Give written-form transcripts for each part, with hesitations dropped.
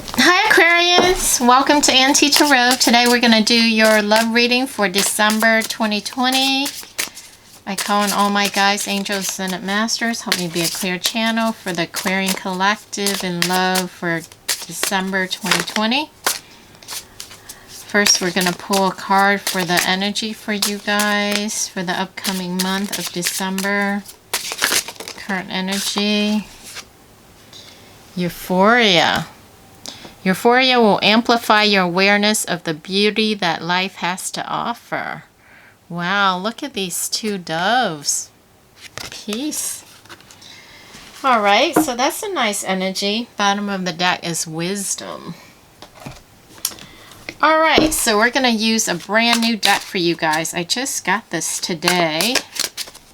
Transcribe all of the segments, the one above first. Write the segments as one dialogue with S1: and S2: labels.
S1: Hi Aquarius, welcome to Auntie Tarot. Today we're going to do your love reading for December 2020. I call on all my guides, angels, ascended masters. Help me be a clear channel for the Aquarian collective in love for December 2020. First we're going to pull a card for the energy for you guys for the upcoming month of December. Current energy. Euphoria. Euphoria will amplify your awareness of the beauty that life has to offer. Wow, look at these two doves. Peace. All right, so that's a nice energy. Bottom of the deck is wisdom. All right, so we're going to use a brand new deck for you guys. I just got this today.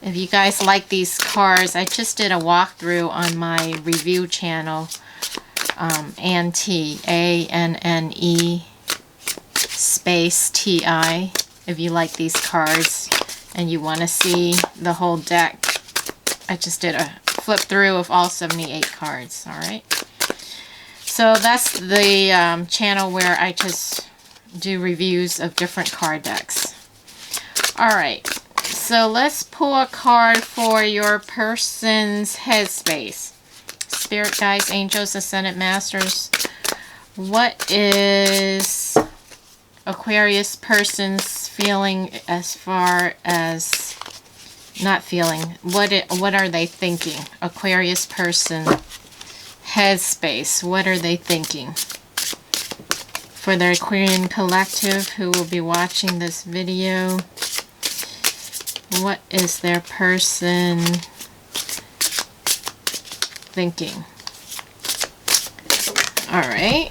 S1: If you guys like these cards, I just did a walkthrough on my review channel. Anne-T, A-N-N-E space T-I. If you like these cards and you want to see the whole deck, I just did a flip through of all 78 cards. Alright, so that's the channel where I just do reviews of different card decks. Alright, so let's pull a card for your person's headspace. Spirit guides, angels, ascended masters. What is Aquarius person's feeling as far as not feeling? What are they thinking? Aquarius person headspace. What are they thinking? For their Aquarian collective who will be watching this video, what is their person thinking? All right.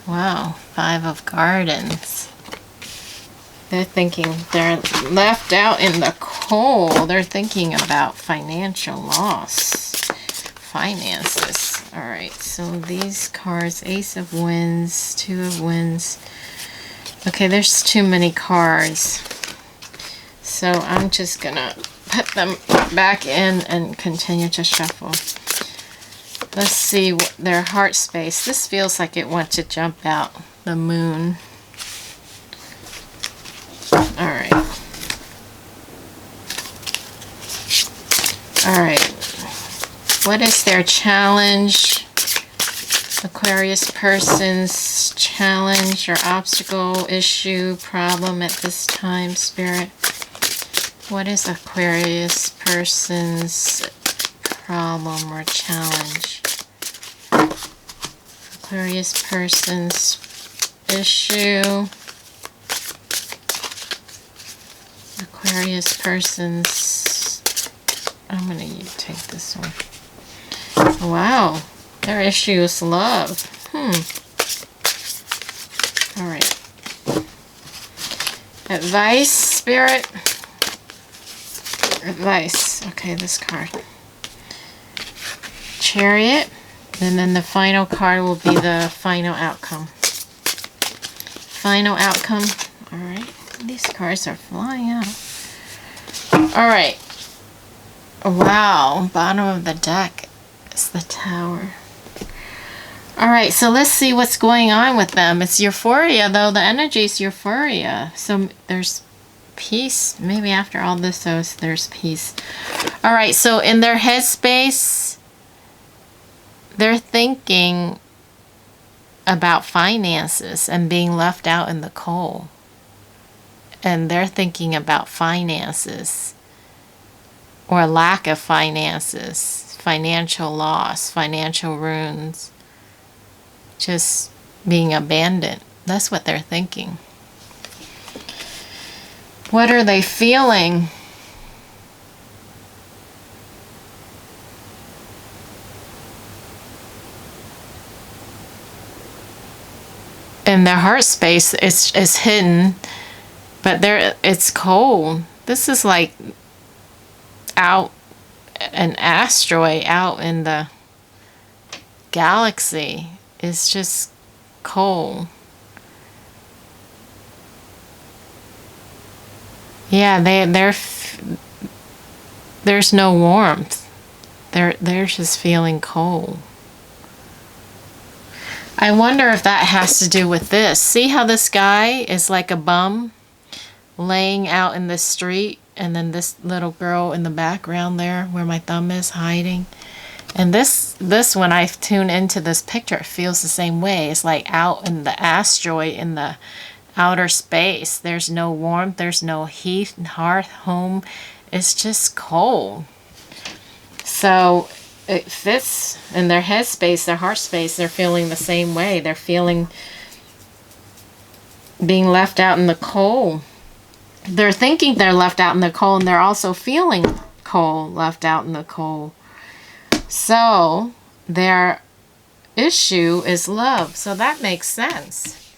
S1: Wow, 5 of Gardens. They're thinking they're left out in the cold. They're thinking about financial loss, finances. All right, so these cards, Ace of Wands, 2 of Wands. Okay, there's too many cards. So I'm just gonna put them back in and continue to shuffle. Let's see what their heart space. This feels like it wants to jump out. The moon. Alright. Alright. What is their challenge? Aquarius person's challenge or obstacle, issue, problem at this time, Spirit? What is Aquarius person's problem or challenge? Aquarius person's issue. Aquarius person's... I'm going to take this one. Wow. Their issue is love. Alright. Advice, Spirit. Advice. Okay, this card. Chariot. And then the final card will be the final outcome. Final outcome. Alright. These cards are flying out. Alright. Wow. Bottom of the deck is the Tower. Alright, so let's see what's going on with them. It's euphoria, though. The energy is euphoria. So there's peace. Maybe after all this, there's peace. Alright, so in their headspace, they're thinking about finances and being left out in the cold. And they're thinking about finances or lack of finances, financial loss, financial ruins, just being abandoned. That's what they're thinking. What are they feeling? In their heart space, it's hidden, but it's cold. This is like out an asteroid out in the galaxy. It's just cold. Yeah, there's no warmth. They're just feeling cold. I wonder if that has to do with this. See how this guy is like a bum laying out in the street, and then this little girl in the background there where my thumb is hiding. And this when I tune into this picture, it feels the same way. It's like out in the asteroid, in the outer space. There's no warmth, there's no heat, hearth, home. It's just cold. So it fits in their head space, their heart space. They're feeling the same way. They're feeling being left out in the cold. They're thinking they're left out in the cold, and they're also feeling cold, left out in the cold. So their issue is love. So that makes sense.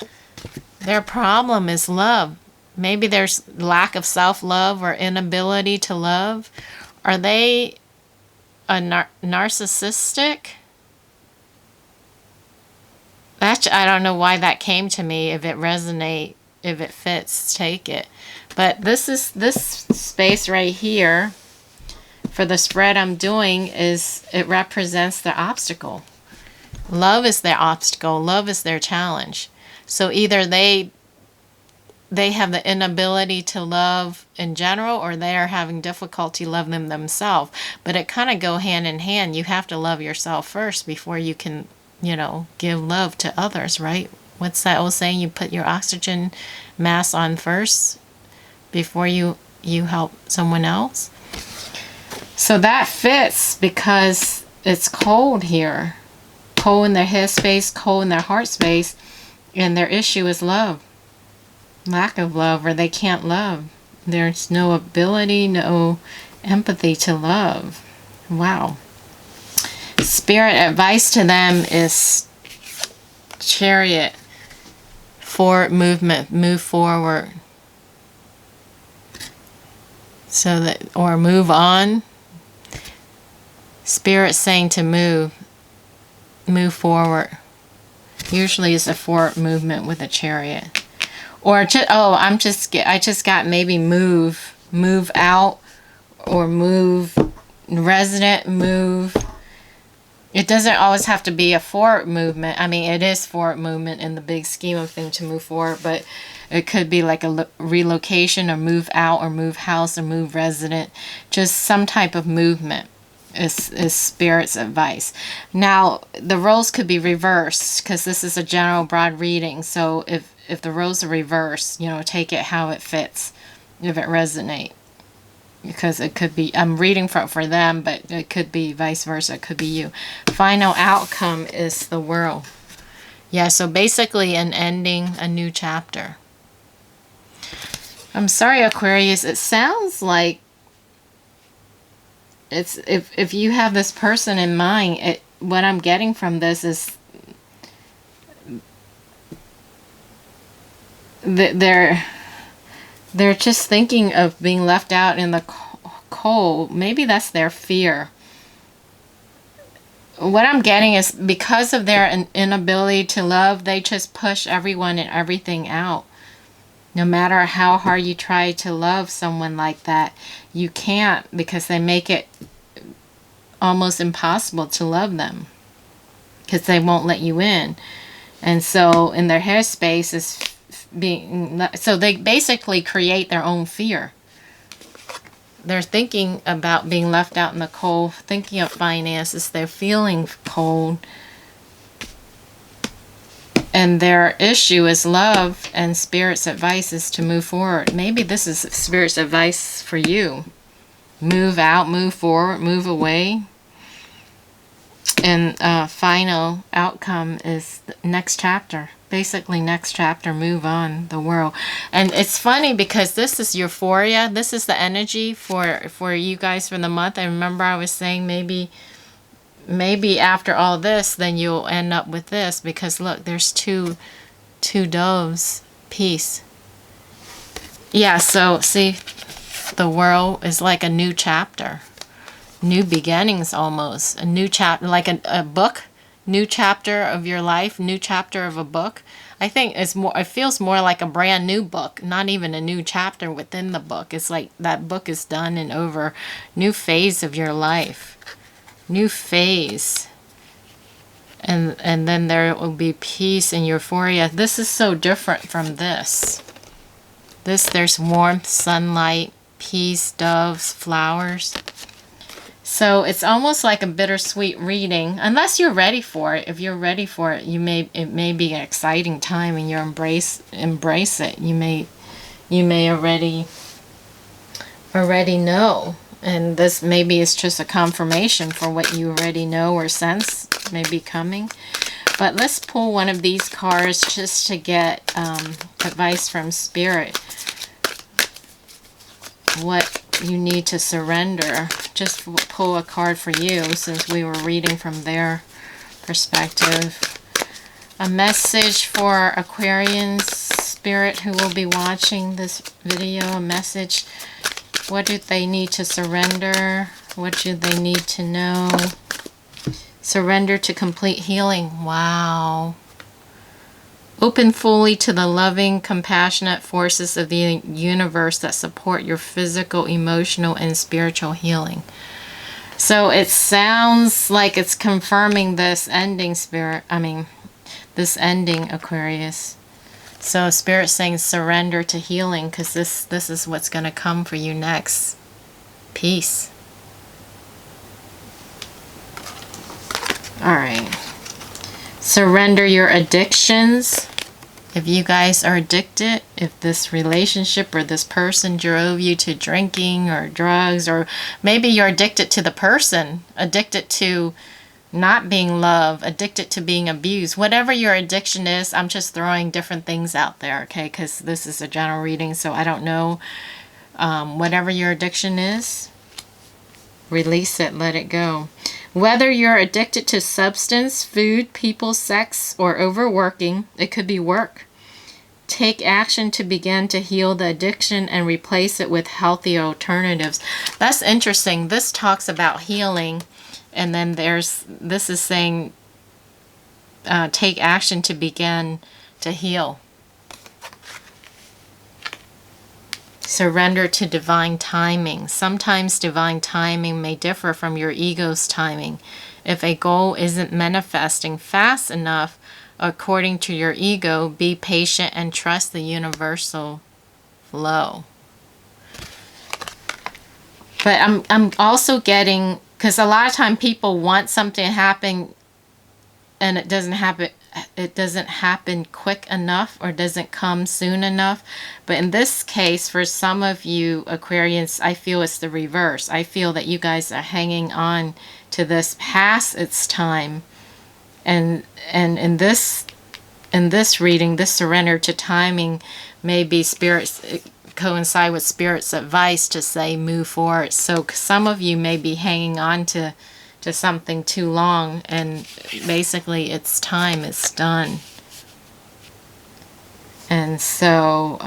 S1: Their problem is love. Maybe there's lack of self-love or inability to love. Are they a narcissistic? I don't know why that came to me. If it resonates, if it fits, take it. But this space right here for the spread I'm doing it represents the obstacle. Love is their obstacle. Love is their challenge. So either they have the inability to love in general, or they are having difficulty loving themselves. But it kind of go hand in hand. You have to love yourself first before you can, give love to others, right? What's that old saying? You put your oxygen mask on first before you help someone else. So that fits because it's cold here. Cold in their head space, cold in their heart space, and their issue is love. Lack of love, or they can't love. There's no ability, no empathy to love. Wow. Spirit advice to them is Chariot. Forward movement, move forward. So that, or move on. Spirit saying to move forward. Usually it's a forward movement with a chariot. Or I just got maybe move out, or move resident, move. It doesn't always have to be a forward movement. I mean, it is forward movement in the big scheme of things to move forward, but it could be like a relocation, or move out, or move house, or move resident. Just some type of movement is Spirit's advice. Now, the roles could be reversed, because this is a general broad reading. So if the roles are reversed, take it how it fits, if it resonates. Because it could be, I'm reading for them, but it could be vice versa. It could be you. Final outcome is the world. Yeah, so basically an ending, a new chapter. I'm sorry, Aquarius. It sounds like it's if you have this person in mind, what I'm getting from this is they're just thinking of being left out in the cold. Maybe that's their fear. What I'm getting is because of their inability to love, they just push everyone and everything out. No matter how hard you try to love someone like that, you can't, because they make it almost impossible to love them, because they won't let you in. And so in their headspace is so they basically create their own fear. They're thinking about being left out in the cold, thinking of finances, they're feeling cold, and their issue is love, and Spirit's advice is to move forward. Maybe this is Spirit's advice for you. Move out, move forward, move away. And final outcome is the next chapter. Basically, next chapter, move on, the world. And it's funny because this is euphoria. This is the energy for you guys for the month. I remember I was saying maybe after all this, then you'll end up with this. Because look, there's two doves. Peace. Yeah, so see, the world is like a new chapter. New beginnings almost. A new chapter, like a book. New chapter of your life, new chapter of a book. I think it feels more like a brand new book, not even a new chapter within the book. It's like that book is done and over. New phase of your life. New phase. and then there will be peace and euphoria. This is so different from this. There's warmth, sunlight, peace, doves, flowers. So it's almost like a bittersweet reading, unless you're ready for it. If you're ready for it, it may be an exciting time, and you embrace it. You may already know, and this maybe is just a confirmation for what you already know or sense may be coming. But let's pull one of these cards just to get advice from Spirit. What you need to surrender. Just pull a card for you, since we were reading from their perspective. A message for Aquarians, Spirit, who will be watching this video. A message. What do they need to surrender? What do they need to know? Surrender to complete healing. Wow. Open fully to the loving, compassionate forces of the universe that support your physical, emotional, and spiritual healing. So it sounds like it's confirming this ending, Spirit. This ending, Aquarius. So Spirit's saying surrender to healing, because this is what's going to come for you next. Peace. All right. Surrender your addictions. If you guys are addicted, if this relationship or this person drove you to drinking or drugs, or maybe you're addicted to the person, addicted to not being loved, addicted to being abused, whatever your addiction is, I'm just throwing different things out there, okay? Because this is a general reading, so I don't know. Whatever your addiction is, release it, let it go. Whether you're addicted to substance, food, people, sex, or overworking, it could be work. Take action to begin to heal the addiction and replace it with healthy alternatives. That's interesting. This talks about healing, and then this is saying take action to begin to heal. Surrender to divine timing. Sometimes divine timing may differ from your ego's timing. If a goal isn't manifesting fast enough according to your ego, be patient and trust the universal flow. But I'm also getting, because a lot of time people want something to happen and it doesn't happen quick enough, or doesn't come soon enough. But in this case, for some of you Aquarians, I feel it's the reverse. I feel that you guys are hanging on to this past its time, and in this reading, this surrender to timing may be coincide with Spirit's advice to say move forward. So some of you may be hanging on to something too long, and basically it's time, it's done. And so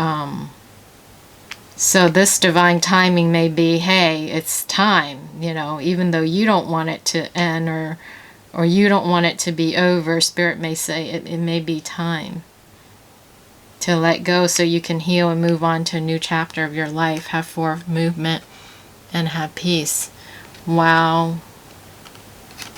S1: this divine timing may be, hey, it's time, even though you don't want it to end, or you don't want it to be over. Spirit may say it may be time to let go, so you can heal and move on to a new chapter of your life, have forward movement, and have peace. Wow.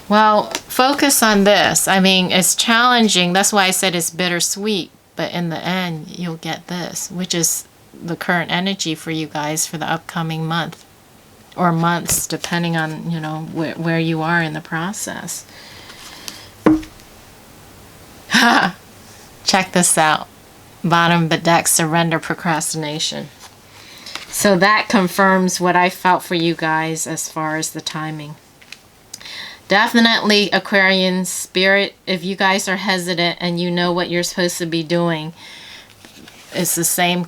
S1: Well, focus on this. It's challenging. That's why I said it's bittersweet. But in the end, you'll get this, which is the current energy for you guys for the upcoming month. Or months, depending on, where you are in the process. Check this out. Bottom of the deck, surrender procrastination. So that confirms what I felt for you guys as far as the timing. Definitely, Aquarian Spirit, if you guys are hesitant and you know what you're supposed to be doing, it's the same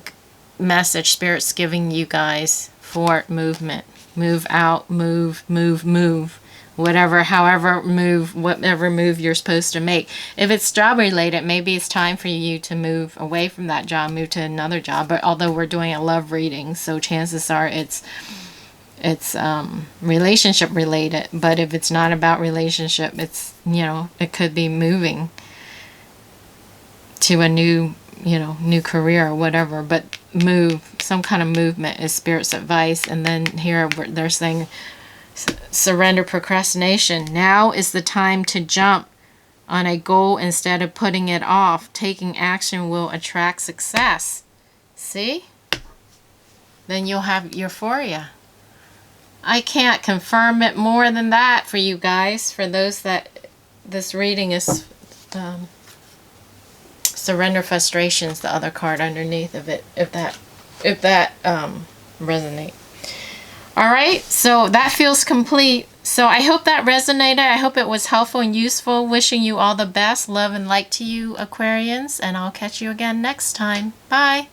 S1: message Spirit's giving you guys. Forward movement. Move out, move. Whatever move you're supposed to make. If it's job related, maybe it's time for you to move away from that job, move to another job. But although we're doing a love reading, so chances are it's relationship related. But if it's not about relationship, it's, it could be moving to a new career or whatever. But some kind of movement is Spirit's advice. And then here they're saying surrender procrastination. Now is the time to jump on a goal instead of putting it off. Taking action will attract success. See? Then you'll have euphoria. I can't confirm it more than that for you guys. For those that this reading is surrender frustrations, the other card underneath of it, if that resonate. All right, so that feels complete. So I hope that resonated. I hope it was helpful and useful. Wishing you all the best. Love and light to you, Aquarians, and I'll catch you again next time. Bye.